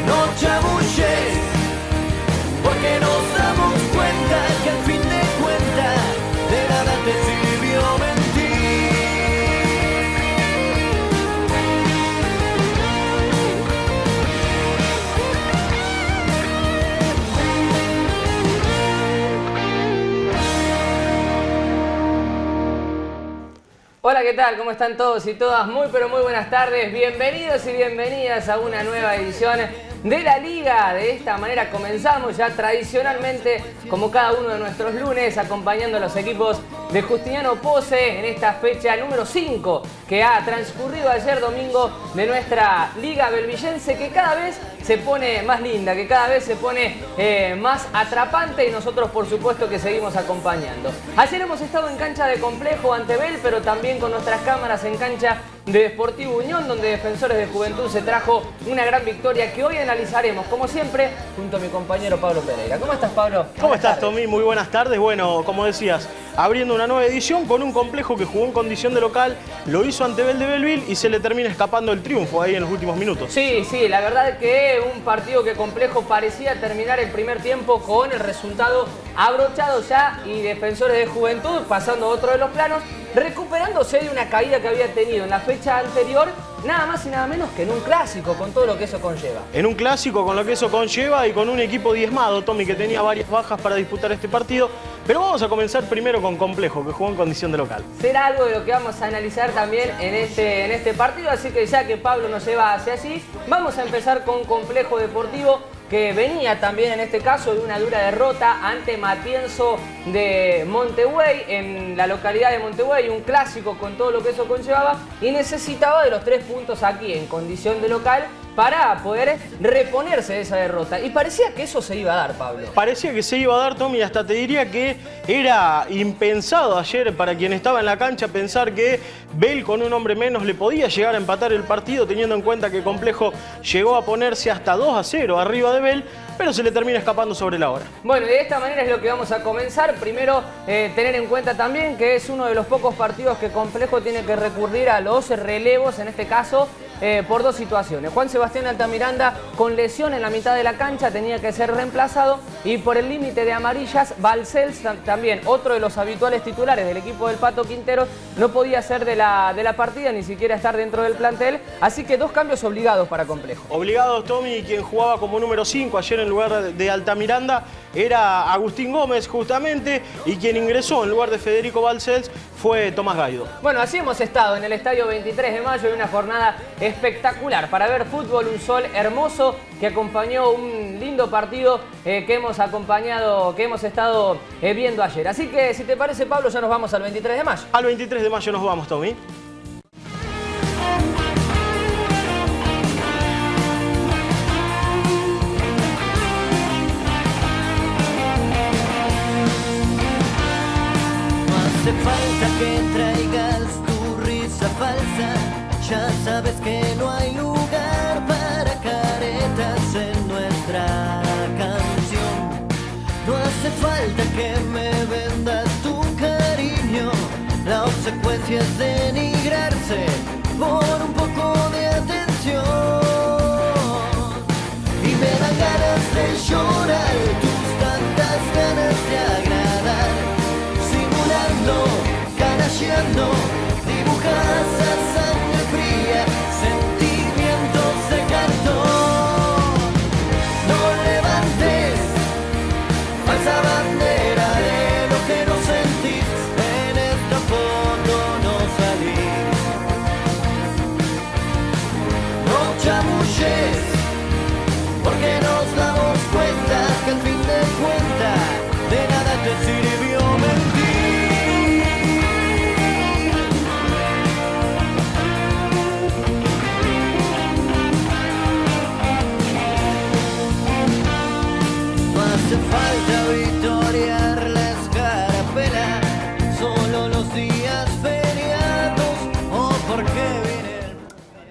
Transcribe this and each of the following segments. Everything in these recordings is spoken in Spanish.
no chamulles, porque nos damos cuenta que al fin de cuentas de nada te sirvió mentir. Hola, ¿qué tal? ¿Cómo están todos y todas? Muy pero muy buenas tardes. Bienvenidos y bienvenidas a una nueva edición de la Liga. De esta manera comenzamos ya tradicionalmente, como cada uno de nuestros lunes, acompañando a los equipos de Justiniano Pose en esta fecha número 5 que ha transcurrido ayer domingo de nuestra Liga Belvillense, que cada vez se pone más linda, que cada vez se pone más atrapante, y nosotros por supuesto que seguimos acompañando. Ayer hemos estado en cancha de Complejo ante Bel, pero también con nuestras cámaras en cancha de Deportivo Unión, donde Defensores de Juventud se trajo una gran victoria que hoy analizaremos, como siempre, junto a mi compañero Pablo Pereira. ¿Cómo estás, Pablo? ¿Cómo estás, Tommy? Muy buenas tardes. Bueno, como decías, abriendo una nueva edición con un Complejo que jugó en condición de local, lo hizo ante Bel de Belville y se le termina escapando el triunfo ahí en los últimos minutos. Sí, la verdad es que un partido que Complejo parecía terminar el primer tiempo con el resultado abrochado ya, y Defensores de Juventud pasando a otro de los planos, recuperándose de una caída que había tenido en la fecha anterior, nada más y nada menos que en un clásico, con todo lo que eso conlleva. En un clásico con lo que eso conlleva y con un equipo diezmado, Tommy, que tenía varias bajas para disputar este partido. Pero vamos a comenzar primero con Complejo, que jugó en condición de local. Será algo de lo que vamos a analizar también en este partido, así que ya que Pablo nos lleva hacia allí, vamos a empezar con Complejo Deportivo, que venía también en este caso de una dura derrota ante Matienzo de Montevideo, en la localidad de Montevideo, un clásico con todo lo que eso conllevaba, y necesitaba de los 3 puntos aquí en condición de local para poder reponerse de esa derrota. Y parecía que eso se iba a dar, Pablo. Parecía que se iba a dar, Tommy, hasta te diría que era impensado ayer para quien estaba en la cancha pensar que Bel con un hombre menos le podía llegar a empatar el partido, teniendo en cuenta que Complejo llegó a ponerse hasta 2-0 arriba de Bel, pero se le termina escapando sobre la hora. Bueno, y de esta manera es lo que vamos a comenzar. Primero, tener en cuenta también que es uno de los pocos partidos que Complejo tiene que recurrir a los relevos, en este caso, por 2 situaciones. Juan Sebastián Altamiranda, con lesión en la mitad de la cancha, tenía que ser reemplazado, y por el límite de amarillas, Balcells, también otro de los habituales titulares del equipo del Pato Quintero, no podía ser de la partida, ni siquiera estar dentro del plantel, así que 2 cambios obligados para Complejo. Obligados, Tommy, y quien jugaba como número 5 ayer en lugar de Altamiranda era Agustín Gómez, justamente, y quien ingresó en lugar de Federico Balcells fue Tomás Gaido. Bueno, así hemos estado en el Estadio 23 de Mayo en una jornada espectacular para ver fútbol, un sol hermoso que acompañó un lindo partido que hemos estado viendo ayer. Así que, si te parece, Pablo, ya nos vamos al 23 de mayo. Al 23 de mayo nos vamos, Tommy. No hace falta que traigas tu risa falsa, ya sabes que no hay lugar para caretas en nuestra canción. No hace falta que me vendas tu cariño, la obsecuencia es denigrarse por un poco de atención. Y me dan ganas de llorar, tus tantas ganas de agradar, simulando, canallando, dibujas a sangre fría sentimientos de cartón. No levantes falsa bandera de lo que no sentís, en esta foto no salís. No chamulles, porque nos damos cuenta que al fin de cuentas de nada te sirvió mentir. No hace falta victoriar la escarapela, solo los días feriados o porque viene el...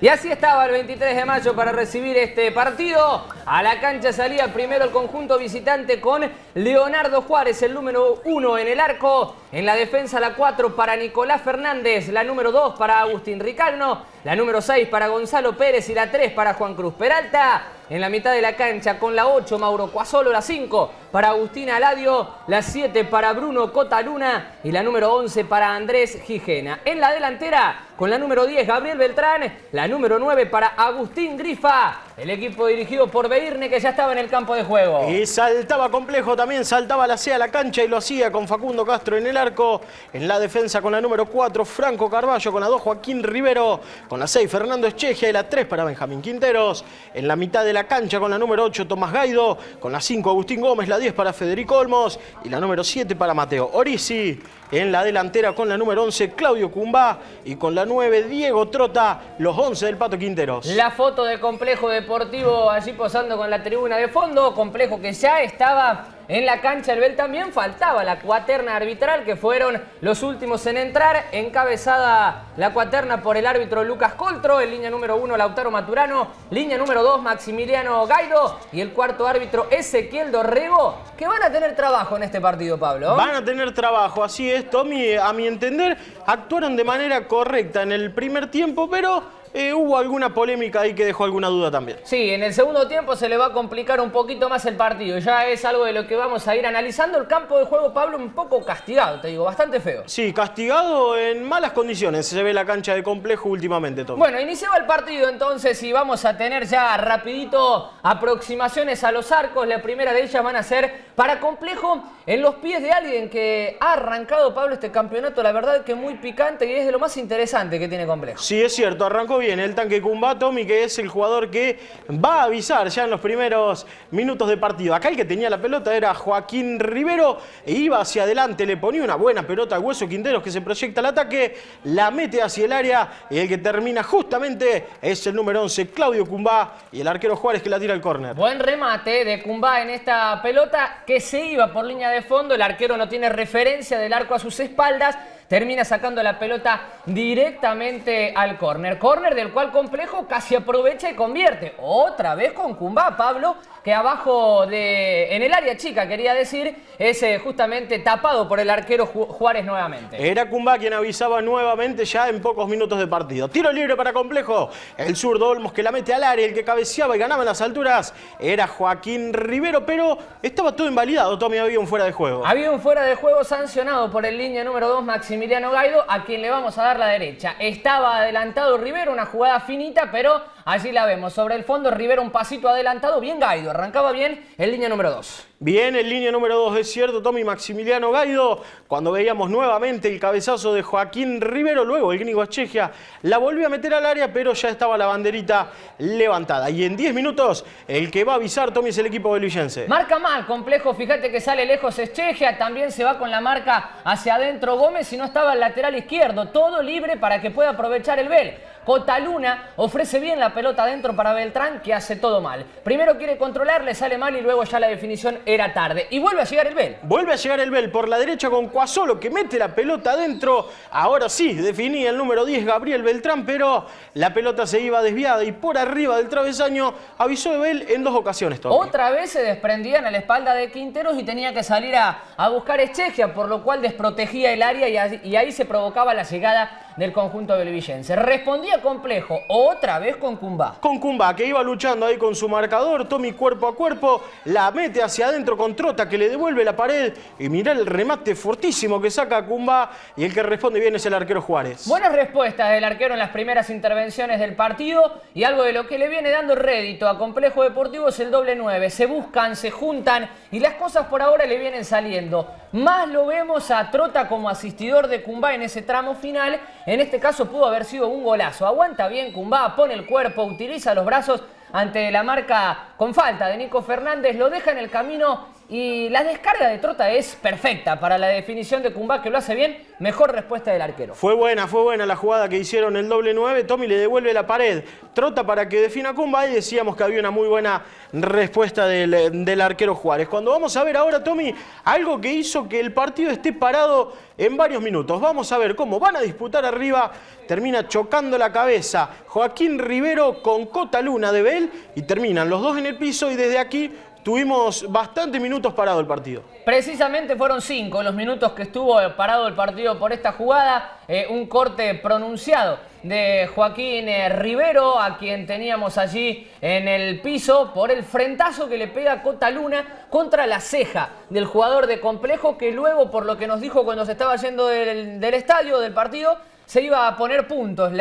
Y así estaba el 23 de mayo para recibir este partido. A la cancha salía primero el conjunto visitante con Leonardo Juárez, el número 1 en el arco. En la defensa la 4 para Nicolás Fernández, la número 2 para Agustín Ricalno, la número 6 para Gonzalo Pérez y la 3 para Juan Cruz Peralta. En la mitad de la cancha con la 8 Mauro Cuasolo, la 5 para Agustín Aladio, la 7 para Bruno Cotaluna y la número 11 para Andrés Gijena. En la delantera con la número 10 Gabriel Beltrán, la número 9 para Agustín Grifa, el equipo dirigido por Beirne que ya estaba en el campo de juego. Y saltaba Complejo, también saltaba la C a la cancha y lo hacía con Facundo Castro en el arco. En la defensa con la número 4 Franco Carballo, con la 2 Joaquín Rivero, con la 6 Fernando Echegia y la 3 para Benjamín Quinteros. En la mitad de la cancha con la número 8 Tomás Gaido, con la 5 Agustín Gómez, la 10 para Federico Olmos y la número 7 para Mateo Orisi. En la delantera con la número 11 Claudio Cumbá y con la 9 Diego Trota, los 11 del Pato Quinteros. La foto de Complejo Deportivo allí posando con la tribuna de fondo, Complejo que ya estaba en la cancha del Bel. También faltaba la cuaterna arbitral, que fueron los últimos en entrar, encabezada la cuaterna por el árbitro Lucas Coltro, en línea número 1 Lautaro Maturano, línea número 2 Maximiliano Gaido y el cuarto árbitro Ezequiel Dorrego, que van a tener trabajo en este partido, Pablo. Van a tener trabajo, así es, Tommy. A mi entender, actuaron de manera correcta en el primer tiempo, pero hubo alguna polémica ahí que dejó alguna duda también. Sí, en el segundo tiempo se le va a complicar un poquito más el partido. Ya es algo de lo que vamos a ir analizando. El campo de juego, Pablo, un poco castigado, te digo, bastante feo. Sí, castigado, en malas condiciones se ve la cancha de Complejo últimamente, Tommy. Bueno, iniciaba el partido entonces y vamos a tener ya rapidito aproximaciones a los arcos. La primera de ellas van a ser para Complejo en los pies de alguien que ha arrancado, Pablo, este campeonato, la verdad que muy picante y es de lo más interesante que tiene Complejo. Sí, es cierto, arrancó bien el tanque Cumbá, Tommy, que es el jugador que va a avisar ya en los primeros minutos de partido. Acá el que tenía la pelota era Joaquín Rivero, e iba hacia adelante, le ponía una buena pelota al Hueso Quinteros que se proyecta al ataque, la mete hacia el área y el que termina justamente es el número 11, Claudio Cumbá, y el arquero Juárez que la tira al córner. Buen remate de Cumbá en esta pelota que se iba por línea de fondo, el arquero no tiene referencia del arco a sus espaldas, termina sacando la pelota directamente al córner. Córner del cual Complejo casi aprovecha y convierte. Otra vez con Cumbá, Pablo, que abajo en el área chica, quería decir, es justamente tapado por el arquero Juárez nuevamente. Era Cumbá quien avisaba nuevamente ya en pocos minutos de partido. Tiro libre para Complejo. El zurdo Olmos que la mete al área, el que cabeceaba y ganaba en las alturas era Joaquín Rivero, pero estaba todo invalidado. Tommy, había un fuera de juego. Había un fuera de juego sancionado por el línea número 2, Maximiliano Gaido, a quien le vamos a dar la derecha. Estaba adelantado Rivero, una jugada finita, pero allí la vemos. Sobre el fondo, Rivero un pasito adelantado, bien Gaido. Arrancaba bien en línea número 2. Bien, en línea número 2, es cierto, Tommy, Maximiliano Gaido, cuando veíamos nuevamente el cabezazo de Joaquín Rivero, luego el gringo Echegia la volvió a meter al área, pero ya estaba la banderita levantada. Y en 10 minutos, el que va a avisar, Tommy, es el equipo beligense. Marca mal, Complejo, fíjate que sale lejos Echegia, también se va con la marca hacia adentro Gómez y no estaba el lateral izquierdo, todo libre para que pueda aprovechar el Bel. Cotaluna ofrece bien la pelota adentro para Beltrán, que hace todo mal. Primero quiere controlar, le sale mal y luego ya la definición era tarde. Y vuelve a llegar el Bel. Vuelve a llegar el Bel por la derecha con Cuasolo, que mete la pelota adentro. Ahora sí, definía el número 10, Gabriel Beltrán, pero la pelota se iba desviada y por arriba del travesaño avisó el Bel en 2 ocasiones. Tommy. Otra vez se desprendían a la espalda de Quinteros y tenía que salir a buscar Echegia, por lo cual desprotegía el área y ahí se provocaba la llegada del conjunto belivillense. Respondía Complejo, otra vez con Cumbá. Con Cumbá, que iba luchando ahí con su marcador, Tommy cuerpo a cuerpo, la mete hacia adentro con Trota, que le devuelve la pared, y mirá el remate fortísimo que saca Cumbá, y el que responde bien es el arquero Juárez. Buenas respuestas del arquero en las primeras intervenciones del partido, y algo de lo que le viene dando rédito a Complejo Deportivo es el doble 9. Se buscan, se juntan, y las cosas por ahora le vienen saliendo. Más lo vemos a Trota como asistidor de Cumbá en ese tramo final. En este caso pudo haber sido un golazo. Aguanta bien Cumbá, pone el cuerpo, utiliza los brazos ante la marca con falta de Nico Fernández, lo deja en el camino Y la descarga de Trota es perfecta para la definición de Cumbá, que lo hace bien. Mejor respuesta del arquero. Fue buena la jugada que hicieron el doble 9. Tommy le devuelve la pared. Trota para que defina Cumbá y decíamos que había una muy buena respuesta del arquero Juárez. Cuando vamos a ver ahora, Tommy, algo que hizo que el partido esté parado en varios minutos. Vamos a ver cómo van a disputar arriba. Termina chocando la cabeza Joaquín Rivero con Cota Luna de Bell y terminan los dos en el piso y desde aquí tuvimos bastantes minutos parado el partido. Precisamente fueron 5 los minutos que estuvo parado el partido por esta jugada. Un corte pronunciado de Joaquín Rivero, a quien teníamos allí en el piso, por el frentazo que le pega Cota Luna contra la ceja del jugador de Complejo, que luego, por lo que nos dijo cuando se estaba yendo del estadio, del partido, se iba a poner puntos.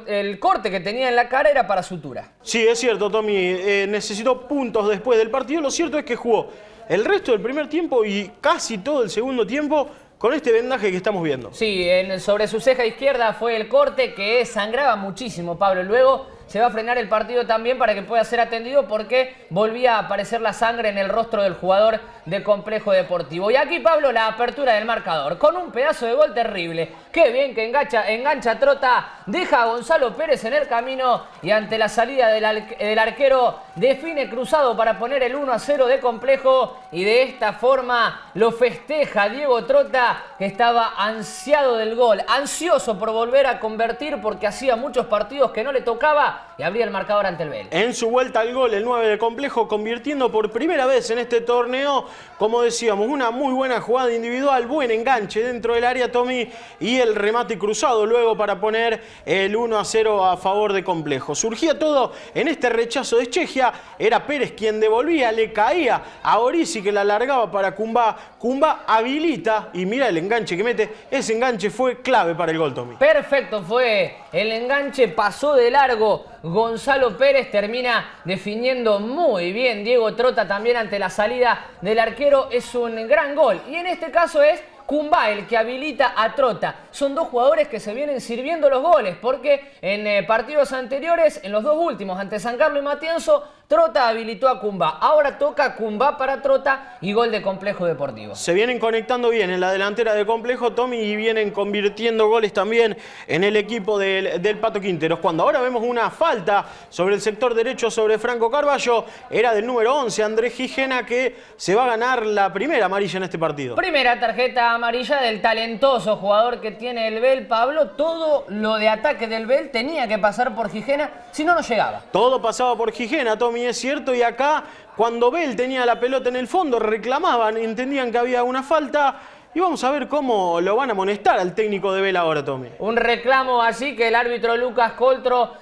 El corte que tenía en la cara era para sutura. Sí, es cierto, Tommy. Necesitó puntos después del partido. Lo cierto es que jugó el resto del primer tiempo y casi todo el segundo tiempo con este vendaje que estamos viendo. Sí, sobre su ceja izquierda fue el corte, que sangraba muchísimo, Pablo. Luego se va a frenar el partido también para que pueda ser atendido, porque volvía a aparecer la sangre en el rostro del jugador de Complejo Deportivo. Y aquí, Pablo, la apertura del marcador con un pedazo de gol terrible. Qué bien que engancha Trota, deja a Gonzalo Pérez en el camino y ante la salida del arquero define cruzado para poner el 1-0 de Complejo, y de esta forma lo festeja Diego Trota, que estaba ansiado del gol, ansioso por volver a convertir, porque hacía muchos partidos que no le tocaba, y abría el marcador ante el Bell. En su vuelta al gol, el 9 de Complejo, convirtiendo por primera vez en este torneo, como decíamos, una muy buena jugada individual, buen enganche dentro del área, Tommy, y el remate cruzado luego para poner el 1-0 a favor de Complejo. Surgía todo en este rechazo de Chegia, era Pérez quien devolvía, le caía a Orisi, que la largaba para Cumbá. Cumbá habilita y mira el enganche que mete. Ese enganche fue clave para el gol, Tommy. Perfecto fue el enganche, pasó de largo Gonzalo Pérez, termina definiendo muy bien Diego Trota también ante la salida del arquero. Es un gran gol y en este caso es Cumbá el que habilita a Trota. Son dos jugadores que se vienen sirviendo los goles, porque en partidos anteriores, en los dos últimos, ante San Carlos y Matienzo, Trota habilitó a Cumbá. Ahora toca Cumbá para Trota y gol de Complejo Deportivo. Se vienen conectando bien en la delantera de Complejo, Tommy, y vienen convirtiendo goles también en el equipo del Pato Quinteros. Cuando ahora vemos una falta sobre el sector derecho sobre Franco Carballo, era del número 11, Andrés Gijena, que se va a ganar la primera amarilla en este partido. Primera tarjeta amarilla del talentoso jugador que tiene el Bell, Pablo. Todo lo de ataque del Bell tenía que pasar por Gijena, si no, no llegaba. Todo pasaba por Gijena, Tommy, es cierto, y acá cuando Bell tenía la pelota en el fondo reclamaban, entendían que había una falta. Y vamos a ver cómo lo van a amonestar al técnico de Bell ahora, Tommy. Un reclamo así que el árbitro Lucas Coltro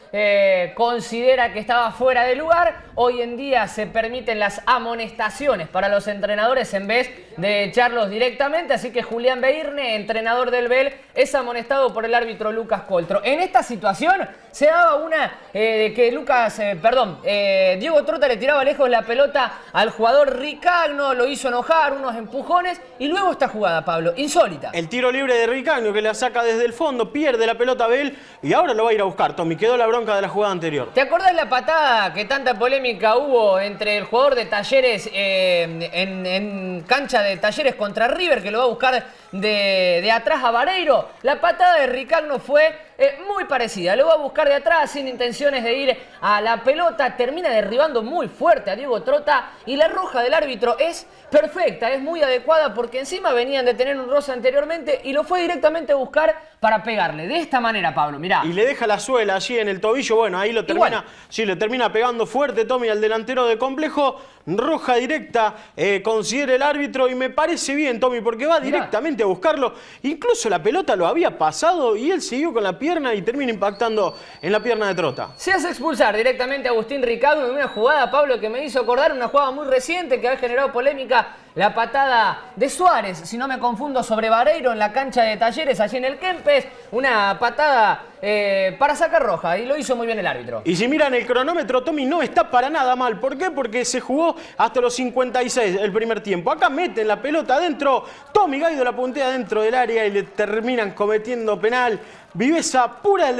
considera que estaba fuera de lugar. Hoy en día se permiten las amonestaciones para los entrenadores en vez de echarlos directamente. Así que Julián Beirne, entrenador del Bell, es amonestado por el árbitro Lucas Coltro. En esta situación se daba una de que Diego Trota le tiraba lejos la pelota al jugador Ricagno, lo hizo enojar, unos empujones, y luego esta jugada, Pablo, insólita. El tiro libre de Ricagno que la saca desde el fondo, pierde la pelota Bell y ahora lo va a ir a buscar, Tommy. Quedó la bronca de la jugada anterior. ¿Te acordás la patada que tanta polémica hubo entre el jugador de Talleres en cancha de Talleres contra River, que lo va a buscar de atrás a Vareiro? La patada de Ricagno fue muy parecida, lo va a buscar de atrás sin intenciones de ir a la pelota, termina derribando muy fuerte a Diego Trota, y la roja del árbitro es perfecta, es muy adecuada, porque encima venían de tener un roce anteriormente y lo fue directamente a buscar para pegarle. De esta manera, Pablo, mirá. Y le deja la suela allí en el tobillo, bueno, ahí lo termina, sí, le termina pegando fuerte, Tommy, al delantero de Complejo. Roja directa, considera el árbitro, y me parece bien, Tommy, porque va directamente a buscarlo. Incluso la pelota lo había pasado y él siguió con la pierna y termina impactando en la pierna de Trota. Se hace expulsar directamente a Agustín Ricagno en una jugada, Pablo, que me hizo acordar una jugada muy reciente que había generado polémica la patada de Suárez, si no me confundo, sobre Vareiro en la cancha de Talleres, allí en el Kempes. Una patada para sacar roja y lo hizo muy bien el árbitro. Y si miran el cronómetro, Tommy, no está para nada mal. ¿Por qué? Porque se jugó hasta los 56 el primer tiempo. Acá meten la pelota adentro, Tommy Gaido la puntea dentro del área y le terminan cometiendo penal. Viveza pura del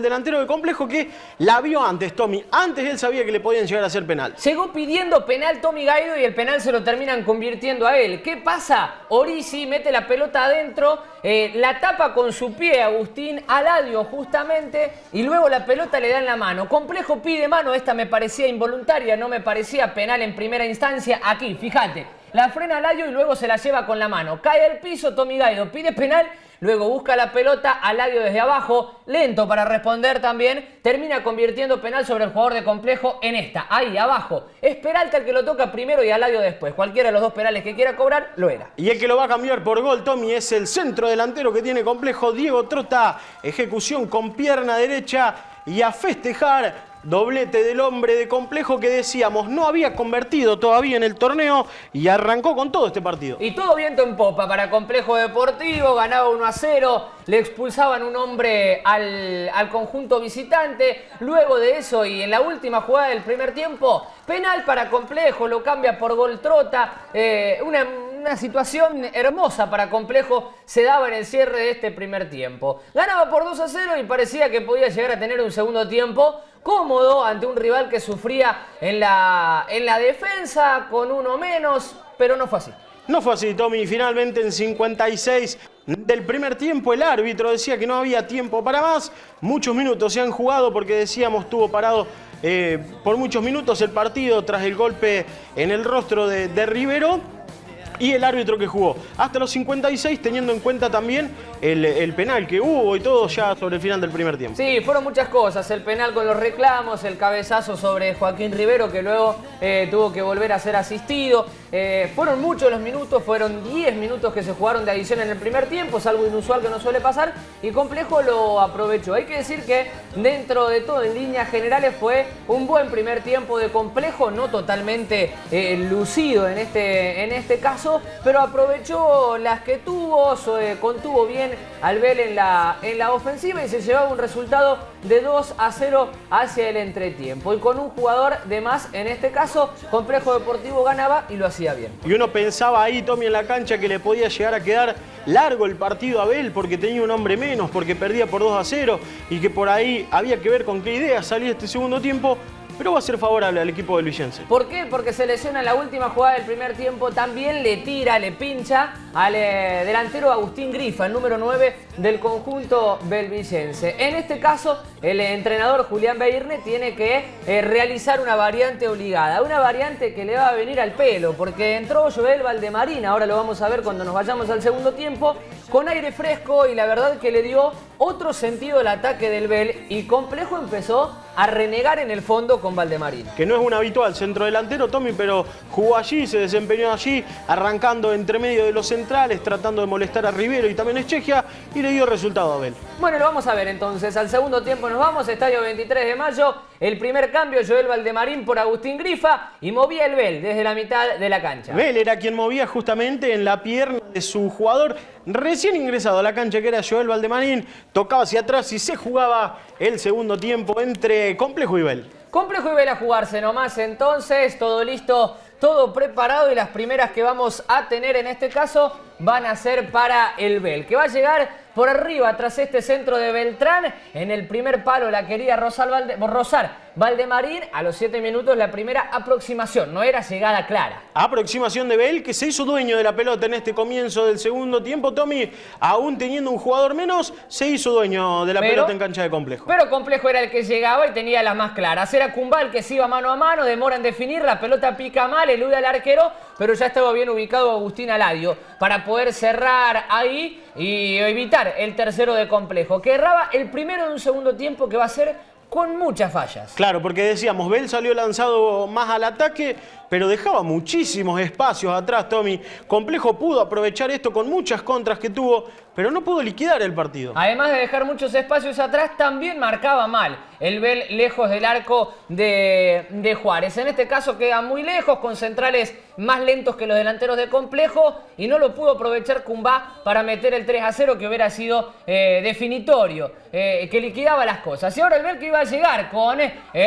delantero de Complejo, que la vio antes, Tommy. Antes él sabía que le podían llegar a hacer penal. Llegó pidiendo penal Tommy Gaido y el penal se lo terminan convirtiendo a él. ¿Qué pasa? Orisi mete la pelota adentro, la tapa con su pie Agustín Aladio justamente, y luego la pelota le da en la mano. Complejo pide mano, esta me parecía involuntaria, no me parecía penal en primera instancia. Aquí, fíjate, la frena Aladio y luego se la lleva con la mano. Cae al piso, Tommy Gaido pide penal. Luego busca la pelota, Aladio desde abajo, lento para responder también, termina convirtiendo penal sobre el jugador de Complejo en esta, ahí abajo. Es Peralta el que lo toca primero y Aladio después. Cualquiera de los dos penales que quiera cobrar, lo era. Y el que lo va a cambiar por gol, Tommy, es el centro delantero que tiene Complejo, Diego Trota. Ejecución con pierna derecha y a festejar. Doblete del hombre de Complejo que decíamos no había convertido todavía en el torneo y arrancó con todo este partido. Y todo viento en popa para Complejo Deportivo, ganaba 1-0, le expulsaban un hombre al conjunto visitante. Luego de eso y en la última jugada del primer tiempo, penal para Complejo, lo cambia por gol Trota. Una situación hermosa para Complejo se daba en el cierre de este primer tiempo. Ganaba por 2-0 y parecía que podía llegar a tener un segundo tiempo cómodo ante un rival que sufría en la defensa con uno menos, pero no fue así. No fue así, Tommy. Finalmente en 56 del primer tiempo el árbitro decía que no había tiempo para más. Muchos minutos se han jugado porque decíamos tuvo parado por muchos minutos el partido tras el golpe en el rostro de Rivero. Y el árbitro que jugó hasta los 56, teniendo en cuenta también el penal que hubo y todo ya sobre el final del primer tiempo. Sí, fueron muchas cosas. El penal con los reclamos, el cabezazo sobre Joaquín Rivero que luego tuvo que volver a ser asistido. Fueron muchos los minutos, fueron 10 minutos que se jugaron de adición en el primer tiempo, es algo inusual que no suele pasar y Complejo lo aprovechó. Hay que decir que dentro de todo, en líneas generales, fue un buen primer tiempo de Complejo, no totalmente lucido en este caso, pero aprovechó las que tuvo, contuvo bien al Bel en la ofensiva y se llevaba un resultado de 2-0 hacia el entretiempo. Y con un jugador de más, en este caso, Complejo Deportivo ganaba y lo hacía bien. Y uno pensaba ahí, Tommy, en la cancha que le podía llegar a quedar largo el partido a Bel porque tenía un hombre menos, porque perdía por 2-0 y que por ahí había que ver con qué idea salía este segundo tiempo. Pero va a ser favorable al equipo belvillense. ¿Por qué? Porque se lesiona en la última jugada del primer tiempo. También le tira, le pincha al delantero Agustín Grifa, el número 9 del conjunto belvillense. En este caso, el entrenador Julián Beirne tiene que realizar una variante obligada. Una variante que le va a venir al pelo, porque entró Joel Valdemarín, ahora lo vamos a ver cuando nos vayamos al segundo tiempo, con aire fresco y la verdad que le dio otro sentido al ataque del Bel y Complejo empezó a renegar en el fondo con Valdemarín. Que no es un habitual centrodelantero, Tommy, pero jugó allí, se desempeñó allí, arrancando entre medio de los centrales, tratando de molestar a Rivero y también Echegia, y le dio resultado a Bel. Bueno, lo vamos a ver entonces. Al segundo tiempo nos vamos, estadio 23 de mayo. El primer cambio, Joel Valdemarín por Agustín Grifa, y movía el Bel desde la mitad de la cancha. Bel era quien movía justamente en la pierna de su jugador recién ingresado a la cancha, que era Joel Valdemarín, tocaba hacia atrás y se jugaba el segundo tiempo entre Complejo y Bel. Complejo y Bel a jugarse nomás entonces, todo listo, todo preparado y las primeras que vamos a tener en este caso van a ser para el Bel, que va a llegar por arriba tras este centro de Beltrán. En el primer palo la quería Rosar Valdemarín. A los 7 minutos la primera aproximación, no era llegada clara. Aproximación de Bel, que se hizo dueño de la pelota en este comienzo del segundo tiempo. Tommy, aún teniendo un jugador menos, se hizo dueño de la pelota en cancha de Complejo. Pero Complejo era el que llegaba y tenía las más claras. Era Cumbal que se iba mano a mano, demora en definir, la pelota pica mal, elude al arquero, pero ya estaba bien ubicado Agustín Aladio para poder cerrar ahí y evitar el tercero de Complejo, que erraba el primero de un segundo tiempo que va a ser con muchas fallas. Claro, porque decíamos, Bel salió lanzado más al ataque, pero dejaba muchísimos espacios atrás, Tommy. Complejo pudo aprovechar esto con muchas contras que tuvo, pero no pudo liquidar el partido. Además de dejar muchos espacios atrás, también marcaba mal el Bel lejos del arco de Juárez. En este caso queda muy lejos, con centrales más lentos que los delanteros de Complejo, y no lo pudo aprovechar Cumbá para meter el 3-0 que hubiera sido definitorio, que liquidaba las cosas. Y ahora el Bel que iba a llegar con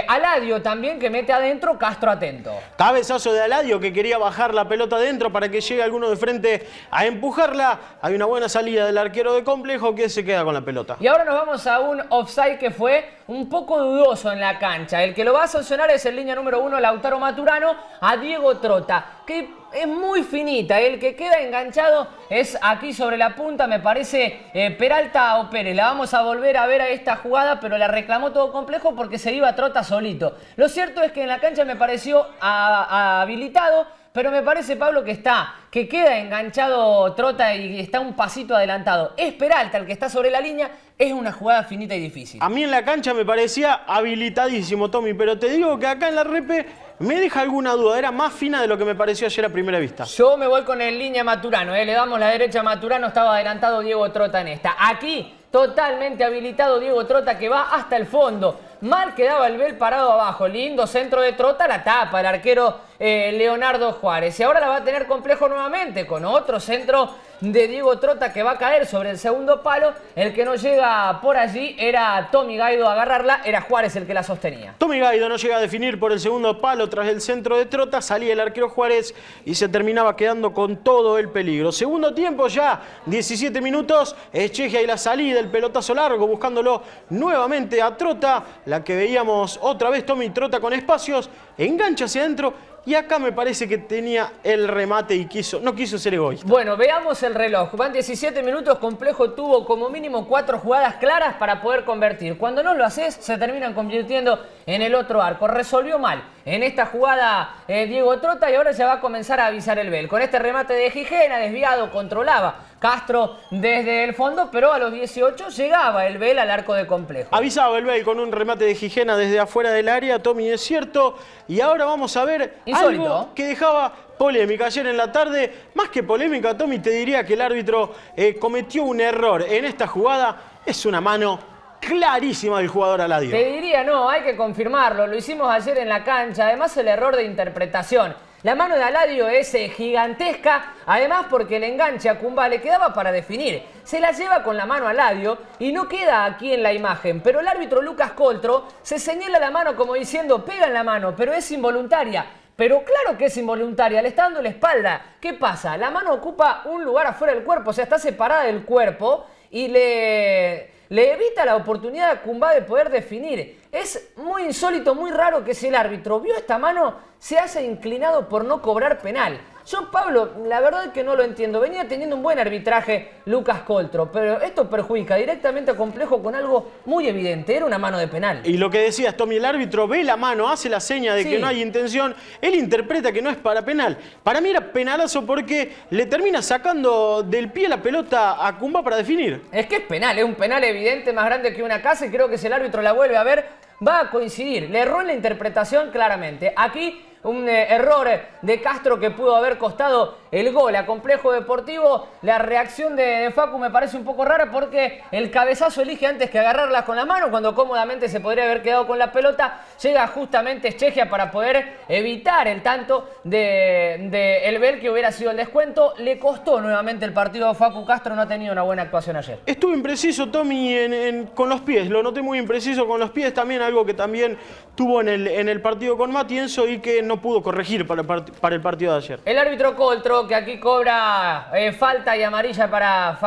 Aladio también, que mete adentro, Castro atento. Cabezazo de Aladio, que quería bajar la pelota adentro para que llegue alguno de frente a empujarla. Hay una buena salida del arquero de Complejo, que se queda con la pelota. Y ahora nos vamos a un offside que fue un poco dudoso en la cancha. El que lo va a sancionar es el línea número 1, Lautaro Maturano, a Diego Trota, que es muy finita. El que queda enganchado es aquí sobre la punta, me parece Peralta o Pérez. La vamos a volver a ver a esta jugada, pero la reclamó todo Complejo porque se iba Trota solito. Lo cierto es que en la cancha me pareció habilitado, pero me parece, Pablo, que queda enganchado Trota y está un pasito adelantado. Es Peralta el que está sobre la línea, es una jugada finita y difícil. A mí en la cancha me parecía habilitadísimo, Tommy, pero te digo que acá en la repe me deja alguna duda. Era más fina de lo que me pareció ayer a primera vista. Yo me voy con el línea Maturano, le damos la derecha a Maturano, estaba adelantado Diego Trota en esta. Aquí, totalmente habilitado Diego Trota, que va hasta el fondo. Mal quedaba el Bel parado abajo. Lindo centro de Trota, la tapa el arquero Leonardo Juárez. Y ahora la va a tener Complejo nuevamente con otro centro de Diego Trota que va a caer sobre el segundo palo. El que no llega por allí era Tommy Gaido a agarrarla, era Juárez el que la sostenía. Tommy Gaido no llega a definir por el segundo palo tras el centro de Trota. Salía el arquero Juárez y se terminaba quedando con todo el peligro. Segundo tiempo ya, 17 minutos. Echegia y la salida, el pelotazo largo buscándolo nuevamente a Trota. La que veíamos otra vez, Tommy Trota con espacios, engancha hacia adentro y acá me parece que tenía el remate y no quiso ser egoísta. Bueno, veamos el reloj. Van 17 minutos, Complejo tuvo como mínimo 4 jugadas claras para poder convertir. Cuando no lo haces, se terminan convirtiendo en el otro arco. Resolvió mal en esta jugada Diego Trota y ahora ya va a comenzar a avisar el Bel. Con este remate de Gijena, desviado, controlaba Castro desde el fondo, pero a los 18 llegaba el Bel al arco de Complejo. Avisaba el Bel con un remate de Gijena desde afuera del área, Tommy, es cierto. Y ahora vamos a ver insólito, algo que dejaba polémica ayer en la tarde. Más que polémica, Tommy, te diría que el árbitro cometió un error en esta jugada. Es una mano clarísima del jugador Aladio. Te diría no, hay que confirmarlo. Lo hicimos ayer en la cancha. Además, el error de interpretación. La mano de Aladio es gigantesca, además porque el enganche a Cumbá le quedaba para definir. Se la lleva con la mano a Aladio y no queda aquí en la imagen. Pero el árbitro Lucas Coltro se señala la mano como diciendo, pega en la mano, pero es involuntaria. Pero claro que es involuntaria, le está dando la espalda. ¿Qué pasa? La mano ocupa un lugar afuera del cuerpo, o sea, está separada del cuerpo y le evita la oportunidad a Cumbá de poder definir. Es muy insólito, muy raro que si el árbitro vio esta mano se haya inclinado por no cobrar penal. Yo, Pablo, la verdad es que no lo entiendo. Venía teniendo un buen arbitraje Lucas Coltro, pero esto perjudica directamente a Complejo con algo muy evidente. Era una mano de penal. Y lo que decías, Tommy, el árbitro ve la mano, hace la seña de que no hay intención. Él interpreta que no es para penal. Para mí era penalazo porque le termina sacando del pie la pelota a Cumbá para definir. Es que es penal, es un penal evidente, más grande que una casa, y creo que si el árbitro la vuelve a ver, va a coincidir. Le erró en la interpretación claramente. Aquí un error de Castro que pudo haber costado el gol a Complejo Deportivo. La reacción de Facu me parece un poco rara porque el cabezazo elige antes que agarrarla con la mano, cuando cómodamente se podría haber quedado con la pelota. Llega justamente Echegia para poder evitar el tanto de el Bel, que hubiera sido el descuento. Le costó nuevamente el partido a Facu Castro, no ha tenido una buena actuación ayer. Estuvo impreciso, Tommy, con los pies. Lo noté muy impreciso con los pies. También algo que también tuvo en el partido con Matienzo y que no pudo corregir para el partido de ayer. El árbitro Coltro, que aquí cobra falta y amarilla para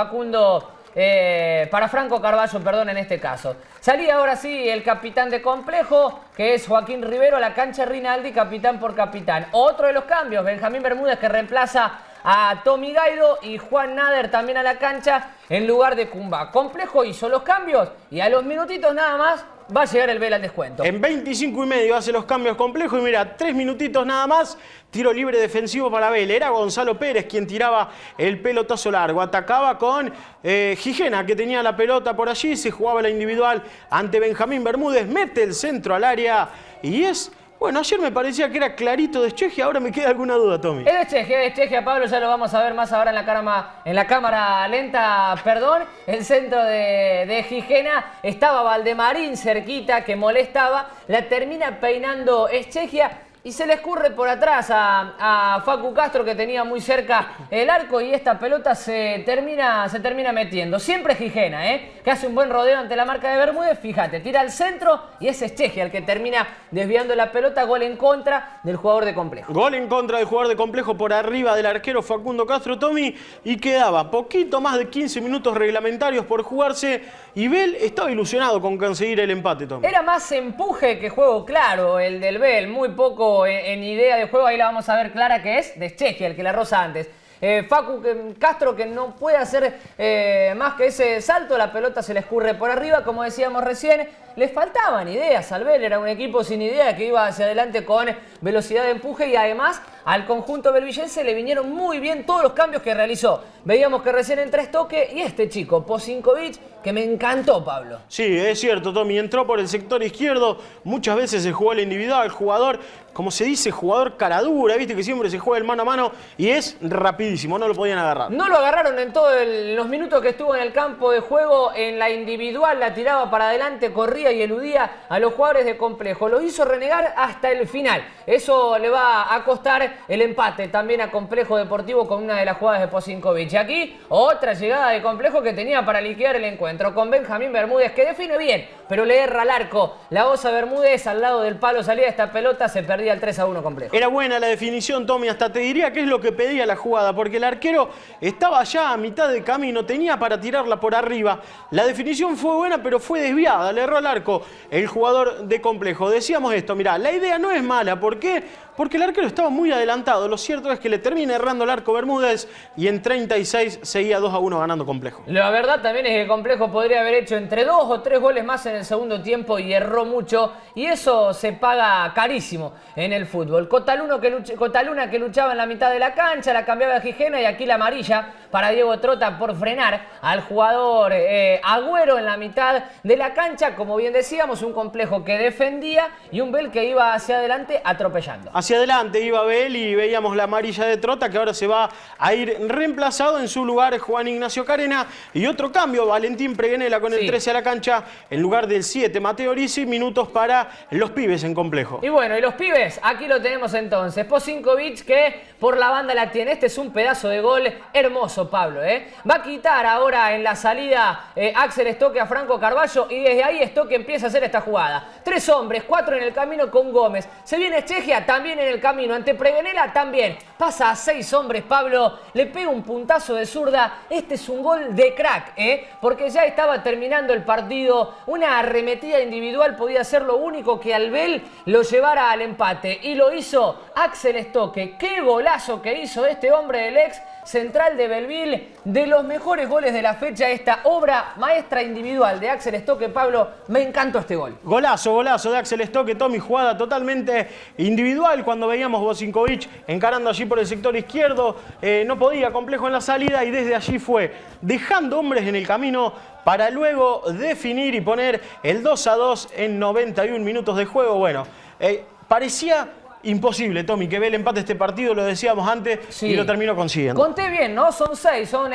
para Franco Carballo, perdón, en este caso. Salía ahora sí el capitán de Complejo, que es Joaquín Rivero, a la cancha Rinaldi, capitán por capitán. Otro de los cambios, Benjamín Bermúdez, que reemplaza a Tommy Gaido, y Juan Nader también a la cancha en lugar de Cumbá. Complejo hizo los cambios y a los minutitos nada más va a llegar el Bel al descuento. En 25 y medio hace los cambios Complejo y mira, 3 minutitos nada más, tiro libre defensivo para Bel. Era Gonzalo Pérez quien tiraba el pelotazo largo. Atacaba con Gijena, que tenía la pelota por allí, se jugaba la individual ante Benjamín Bermúdez, mete el centro al área y es Bueno, ayer me parecía que era clarito de Eschegia, ahora me queda alguna duda, Tommy. Es de Eschegia, Pablo, ya lo vamos a ver más ahora en la cámara lenta, perdón. El centro de Gijena, estaba Valdemarín cerquita, que molestaba, la termina peinando Eschegia. Y se le escurre por atrás a Facu Castro, que tenía muy cerca el arco, y esta pelota se termina metiendo. Siempre Gijena, que hace un buen rodeo ante la marca de Bermúdez. Fíjate, tira al centro y es Eschegia el que termina desviando la pelota. Gol en contra del jugador de Complejo. Gol en contra del jugador de Complejo por arriba del arquero Facundo Castro, Tommy, y quedaba poquito más de 15 minutos reglamentarios por jugarse, y Bell estaba ilusionado con conseguir el empate, Tommy. Era más empuje que juego claro el del Bell, muy poco en idea de juego. Ahí la vamos a ver clara, que es de Eschegia, el que la roza antes. Facu Castro, que no puede hacer más que ese salto, la pelota se le escurre por arriba, como decíamos recién. Le faltaban ideas al Bell, era un equipo sin idea que iba hacia adelante con velocidad de empuje, y además al conjunto belvillense le vinieron muy bien todos los cambios que realizó. Veíamos que recién entra Estoque y este chico, Posinkovic, que me encantó, Pablo. Sí, es cierto, Tommy, entró por el sector izquierdo, muchas veces se jugó el individual, jugador, como se dice, jugador caradura, viste que siempre se juega el mano a mano, y es rapidísimo, no lo podían agarrar. No lo agarraron en todos los minutos que estuvo en el campo de juego. En la individual la tiraba para adelante, corría y eludía a los jugadores de Complejo. Lo hizo renegar hasta el final. Eso le va a costar el empate también a Complejo Deportivo con una de las jugadas de Posinkovic. Y aquí otra llegada de Complejo que tenía para liquidar el encuentro, con Benjamín Bermúdez, que define bien, pero le erra al arco. La Osa Bermúdez al lado del palo, salía esta pelota, se perdía el 3-1 Complejo. Era buena la definición, Tommy, hasta te diría que es lo que pedía la jugada, porque el arquero estaba ya a mitad de camino, tenía para tirarla por arriba. La definición fue buena, pero fue desviada, le erró al arco el jugador de Complejo. Decíamos esto, mirá, la idea no es mala, ¿por qué? Porque el arquero estaba muy adelantado. Lo cierto es que le termina errando el arco Bermúdez, y en 36 seguía 2-1 ganando Complejo. La verdad también es que Complejo podría haber hecho entre 2 o 3 goles más en el segundo tiempo, y erró mucho, y eso se paga carísimo en el fútbol. Cotaluna que luchaba en la mitad de la cancha, la cambiaba de Gijena, y aquí la amarilla para Diego Trota por frenar al jugador Agüero en la mitad de la cancha. Como bien decíamos, un Complejo que defendía y un Bell que iba hacia adelante atropellando. Hacia adelante iba Bell, y veíamos la amarilla de Trota, que ahora se va a ir reemplazado. En su lugar Juan Ignacio Carena, y otro cambio, Valentín Preguenela con el 13 a la cancha en lugar del 7 Mateo Risi. Minutos para los pibes en Complejo. Y bueno, y los pibes, aquí lo tenemos entonces. Posinkovic, que por la banda la tiene. Este es un pedazo de gol hermoso, Pablo, Va a quitar ahora en la salida Axel Estoque a Franco Carballo, y desde ahí Estoque empieza a hacer esta jugada. 3 hombres, 4 en el camino con Gómez. Se viene Eschegia también en el camino, ante Preguenela también. Pasa a 6 hombres, Pablo, le pega un puntazo de zurda. Este es un gol de crack, porque ya estaba terminando el partido. Una arremetida individual podía ser lo único que al Bell lo llevara al empate, y lo hizo Axel Estoque. Qué golazo que hizo este hombre del ex central de Belleville, de los mejores goles de la fecha, esta obra maestra individual de Axel Estoque. Pablo, me encantó este gol. Golazo, golazo de Axel Estoque, Tommy, jugada totalmente individual. Cuando veíamos Posinkovic encarando allí por el sector izquierdo, no podía, Complejo en la salida, y desde allí fue dejando hombres en el camino para luego definir y poner el 2-2 en 91 minutos de juego. Bueno, parecía imposible, Tommy, que Bell empate este partido, lo decíamos antes, sí, y lo terminó consiguiendo. Conté bien, ¿no? Son 6, son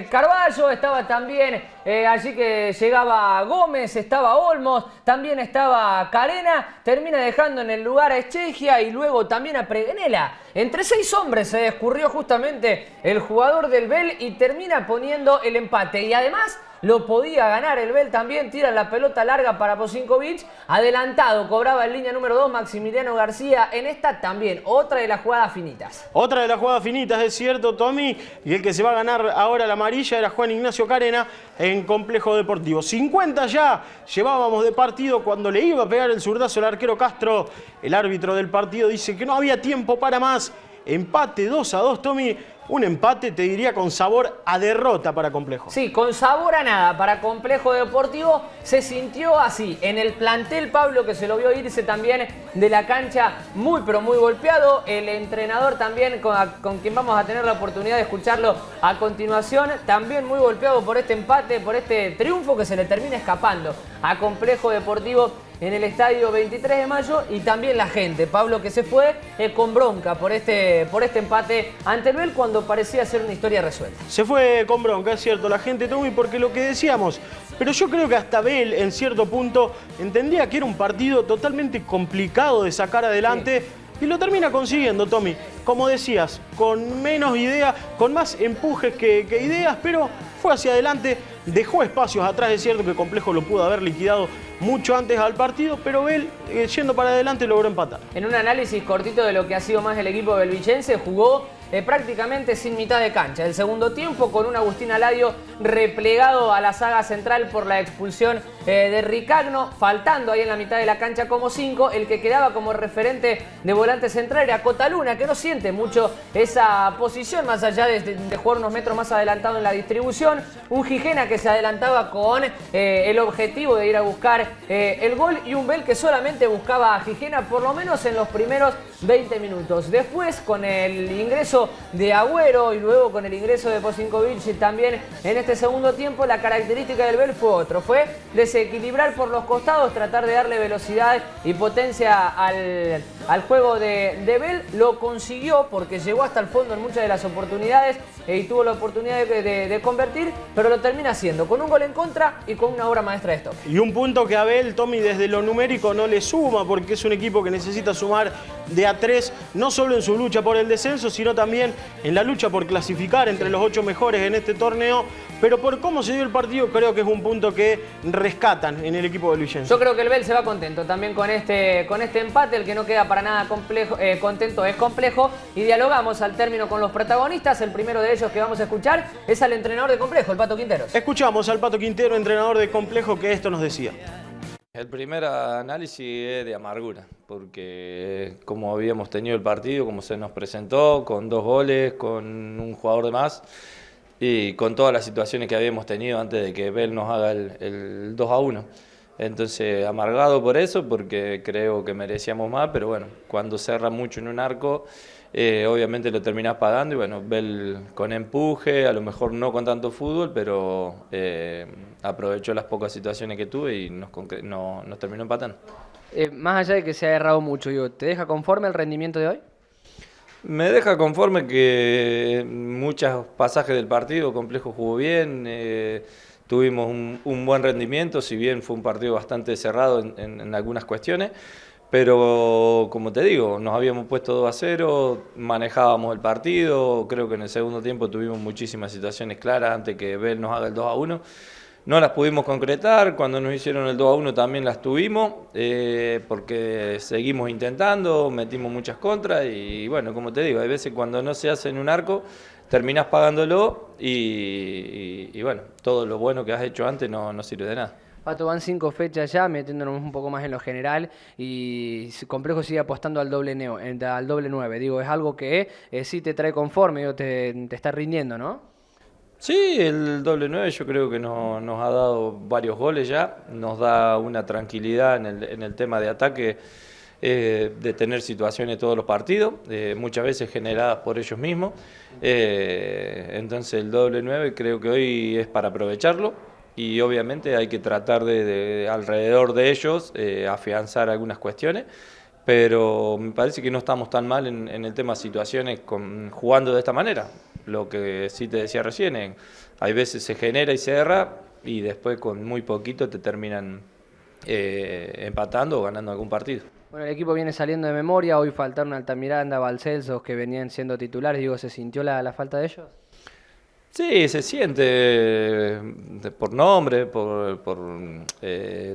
Carballo, estaba también allí que llegaba Gómez, estaba Olmos, también estaba Carena, termina dejando en el lugar a Eschegia y luego también a Preguenela. Entre 6 hombres se escurrió justamente el jugador del Bell y termina poniendo el empate, y además lo podía ganar el Bell también. Tira la pelota larga para Posinkovic, adelantado, cobraba en línea número 2 Maximiliano García. En esta también, otra de las jugadas finitas. Otra de las jugadas finitas, es cierto, Tommy, y el que se va a ganar ahora la amarilla era Juan Ignacio Carena en Complejo Deportivo. 50 ya llevábamos de partido cuando le iba a pegar el zurdazo al arquero Castro. El árbitro del partido dice que no había tiempo para más. Empate 2-2, Tommy. Un empate, te diría, con sabor a derrota para Complejo. Sí, con sabor a nada para Complejo Deportivo. se sintió así. En el plantel, Pablo, que se lo vio irse también de la cancha muy pero muy golpeado. El entrenador también, con quien vamos a tener la oportunidad de escucharlo a continuación, también muy golpeado por este empate, por este triunfo que se le termina escapando a Complejo Deportivo en el estadio 23 de mayo, y también la gente, Pablo, que se fue con bronca por este empate ante el Bell cuando parecía ser una historia resuelta. Se fue con bronca, es cierto, la gente, Tommy, porque lo que decíamos, pero yo creo que hasta Bell en cierto punto entendía que era un partido totalmente complicado de sacar adelante. Sí. Y lo termina consiguiendo, Tommy. Como decías, con menos ideas, con más empujes que ideas, pero fue hacia adelante, dejó espacios atrás. Es cierto que Complejo lo pudo haber liquidado mucho antes al partido, pero Bell, yendo para adelante, logró empatar. En un análisis cortito de lo que ha sido más el equipo belvicense, jugó prácticamente sin mitad de cancha. El segundo tiempo con un Agustín Aladio replegado a la saga central por la expulsión de Ricagno, faltando ahí en la mitad de la cancha como 5. El que quedaba como referente de volante central era Cotaluna, que no siente mucho esa posición, más allá de jugar unos metros más adelantado en la distribución. Un Gijena que se adelantaba con el objetivo de ir a buscar el gol, y un Bell que solamente buscaba a Gijena por lo menos en los primeros 20 minutos. Después, con el ingreso de Agüero y luego con el ingreso de Posinkovic también en este segundo tiempo, la característica del Bell fue desequilibrar por los costados, tratar de darle velocidad y potencia al juego de Bell. Lo consiguió porque llegó hasta el fondo en muchas de las oportunidades y tuvo la oportunidad de convertir, pero lo termina haciendo con un gol en contra y con una obra maestra de Stock. Y un punto que a Bell, Tommy, desde lo numérico no le suma, porque es un equipo que necesita sumar de a 3, no solo en su lucha por el descenso, sino también en la lucha por clasificar entre los 8 mejores en este torneo. Pero por cómo se dio el partido, creo que es un punto que rescatan en el equipo belvicense. Yo creo que el Bell se va contento también con este empate. El que no queda para nada contento es Complejo. Y dialogamos al término con los protagonistas. El primero de ellos que vamos a escuchar es al entrenador de Complejo, el Pato Quinteros. Escuchamos al Pato Quintero, entrenador de Complejo, que esto nos decía. El primer análisis es de amargura, porque como habíamos tenido el partido, como se nos presentó, con 2 goles, con un jugador de más, y con todas las situaciones que habíamos tenido antes de que Bell nos haga el 2-1. Entonces, amargado por eso, porque creo que merecíamos más, pero bueno, cuando cerra mucho en un arco, obviamente lo terminás pagando, y bueno, Bell con empuje, a lo mejor no con tanto fútbol, pero aprovechó las pocas situaciones que tuve y nos terminó empatando. Más allá de que se ha errado mucho, ¿te deja conforme el rendimiento de hoy? Me deja conforme que muchos pasajes del partido, Complejo jugó bien, tuvimos un buen rendimiento, si bien fue un partido bastante cerrado en algunas cuestiones, pero como te digo, nos habíamos puesto 2-0, manejábamos el partido, creo que en el segundo tiempo tuvimos muchísimas situaciones claras antes que Bell nos haga el 2-1. No las pudimos concretar, cuando nos hicieron el 2-1 también las tuvimos, porque seguimos intentando, metimos muchas contras y bueno, como te digo, hay veces cuando no se hace en un arco, terminás pagándolo y bueno, todo lo bueno que has hecho antes no sirve de nada. Pato, van 5 fechas ya, metiéndonos un poco más en lo general, y Complejo sigue apostando al doble 9. Digo, es algo que sí te trae conforme, digo, te está rindiendo, ¿no? Sí, el doble 9 yo creo que nos ha dado varios goles ya, nos da una tranquilidad en el tema de ataque, de tener situaciones todos los partidos, muchas veces generadas por ellos mismos. Entonces el doble 9 creo que hoy es para aprovecharlo y obviamente hay que tratar de alrededor de ellos afianzar algunas cuestiones. Pero me parece que no estamos tan mal en el tema de situaciones jugando de esta manera. Lo que sí te decía recién, hay veces se genera y se erra y después con muy poquito te terminan empatando o ganando algún partido. Bueno, el equipo viene saliendo de memoria, hoy faltaron Altamiranda, Balcelsos, que venían siendo titulares. Digo, ¿se sintió la falta de ellos? Sí, se siente por nombre, por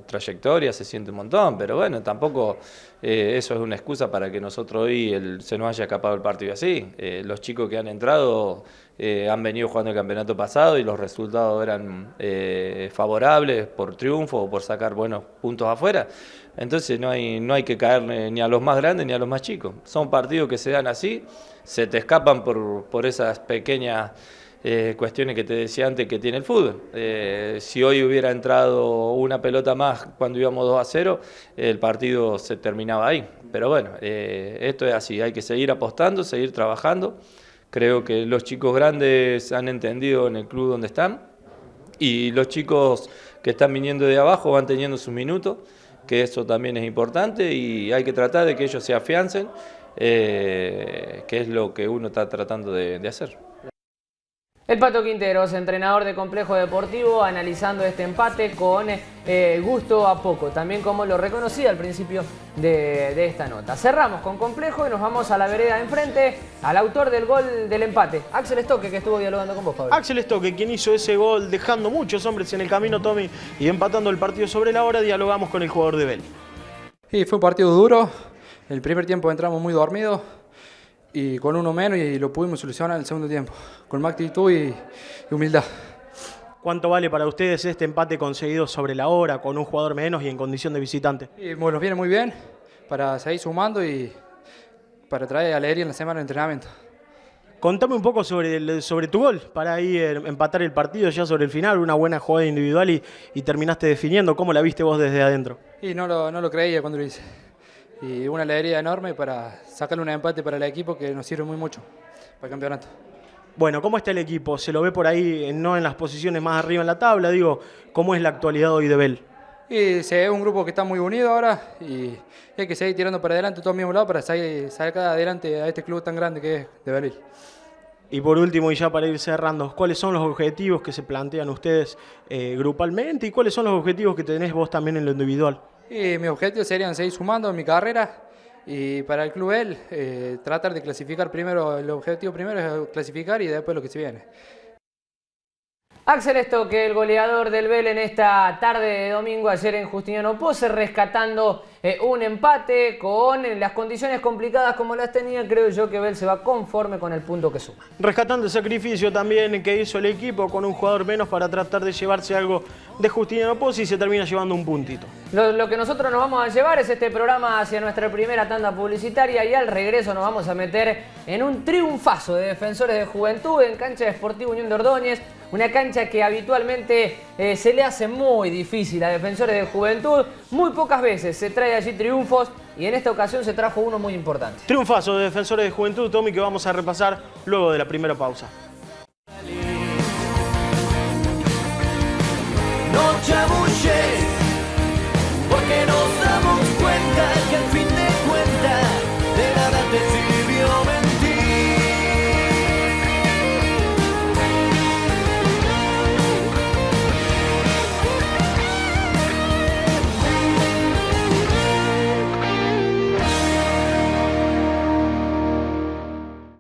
trayectoria, se siente un montón, pero bueno, tampoco eso es una excusa para que nosotros hoy se nos haya escapado el partido así. Los chicos que han entrado han venido jugando el campeonato pasado y los resultados eran favorables por triunfo o por sacar buenos puntos afuera. Entonces no hay que caer ni a los más grandes ni a los más chicos. Son partidos que se dan así, se te escapan por esas pequeñas cuestiones que te decía antes que tiene el fútbol. Si hoy hubiera entrado una pelota más cuando íbamos 2-0, el partido se terminaba ahí. Pero bueno, esto es así, hay que seguir apostando, seguir trabajando. Creo que los chicos grandes han entendido en el club donde están y los chicos que están viniendo de abajo van teniendo sus minutos, que eso también es importante y hay que tratar de que ellos se afiancen, que es lo que uno está tratando de hacer. El Pato Quinteros, entrenador de Complejo Deportivo, analizando este empate con gusto a poco, también como lo reconocía al principio de esta nota. Cerramos con Complejo y nos vamos a la vereda enfrente, al autor del gol del empate, Axel Stoque, que estuvo dialogando con vos, Pablo. Axel Stoque, quien hizo ese gol dejando muchos hombres en el camino, Tommy, y empatando el partido sobre la hora, dialogamos con el jugador de Bell. Sí, fue un partido duro, el primer tiempo entramos muy dormidos, y con uno menos y lo pudimos solucionar en el segundo tiempo, con más actitud y humildad. ¿Cuánto vale para ustedes este empate conseguido sobre la hora, con un jugador menos y en condición de visitante? Y nos viene muy bien para seguir sumando y para traer alegría en la semana de entrenamiento. Contame un poco sobre tu gol, para ahí empatar el partido ya sobre el final, una buena jugada individual y terminaste definiendo. ¿Cómo la viste vos desde adentro? Y no lo creía cuando lo hice. Y una alegría enorme para sacarle un empate para el equipo que nos sirve muy mucho para el campeonato. Bueno, ¿cómo está el equipo? ¿Se lo ve por ahí, no en las posiciones más arriba en la tabla? Digo, ¿cómo es la actualidad hoy de Bell? Y se ve un grupo que está muy unido ahora y hay que seguir tirando para adelante todo al mismo lado para sacar adelante a este club tan grande que es de Belil. Y por último, y ya para ir cerrando, ¿cuáles son los objetivos que se plantean ustedes grupalmente y cuáles son los objetivos que tenés vos también en lo individual? Y mis objetivos serían seguir sumando en mi carrera y para el club tratar de clasificar primero. El objetivo primero es clasificar y después lo que se viene. Axel Stoque, el goleador del Bell en esta tarde de domingo, ayer en Justiniano Pose, rescatando un empate con las condiciones complicadas como las tenía. Creo yo que Bell se va conforme con el punto que suma. Rescatando el sacrificio también que hizo el equipo con un jugador menos para tratar de llevarse algo de Justiniano Pose y se termina llevando un puntito. Lo que nosotros nos vamos a llevar es este programa hacia nuestra primera tanda publicitaria y al regreso nos vamos a meter en un triunfazo de Defensores de Juventud en cancha de Sportivo Unión de Ordóñez. Una cancha que habitualmente se le hace muy difícil a Defensores de Juventud. Muy pocas veces se trae allí triunfos y en esta ocasión se trajo uno muy importante. Triunfazo de Defensores de Juventud, Tommy, que vamos a repasar luego de la primera pausa. No chabulle, porque nos